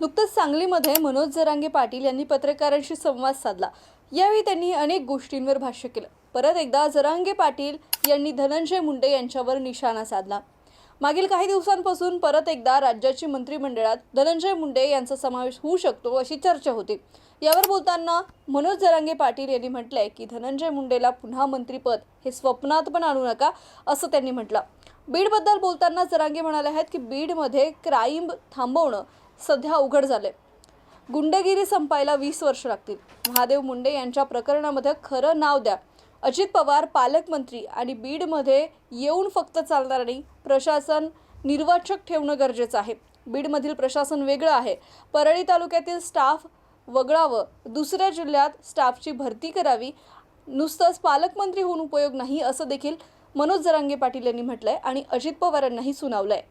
नुकतंच सांगलीमध्ये मनोज जरांगे पाटील यांनी पत्रकारांशी संवाद साधला। यावेळी त्यांनी अनेक गोष्टींवर भाष्य केलं। परत एकदा जरांगे पाटील यांनी धनंजय मुंडे यांच्यावर निशाणा साधला। मागील काही दिवसांपासून परत एकदा राज्याची मंत्रिमंडळात धनंजय मुंडे यांचा समावेश होऊ शकतो अशी चर्चा होती। यावर बोलताना मनोज जरांगे पाटील यांनी म्हटलंय की धनंजय मुंडेला पुन्हा मंत्रिपद हे स्वप्नात पण आणू नका असं त्यांनी म्हटलं। बीडबद्दल बोलताना जरांगे म्हणाले आहेत की बीडमध्ये क्राईम थांबवणं सध्या अवघड झाले। गुंडगिरी संपायला 20 वर्ष लागतील। महादेव मुंडे यांच्या प्रकरणामध्ये खरं नाव द्या। अजित पवार पालकमंत्री आणि बीडमध्ये येऊन फक्त चालणार नाही, प्रशासन निर्वाचक ठेवणं गरजेचं आहे। बीडमधील प्रशासन वेगळं आहे। परळी तालुक्यातील स्टाफ वगळावं, दुसऱ्या जिल्ह्यात स्टाफची भरती करावी, नुसतंच पालकमंत्री होऊन उपयोग नाही असं देखील मनोज जरांगे पाटील यांनी म्हटलंय आणि अजित पवारांनाही सुनावलंय।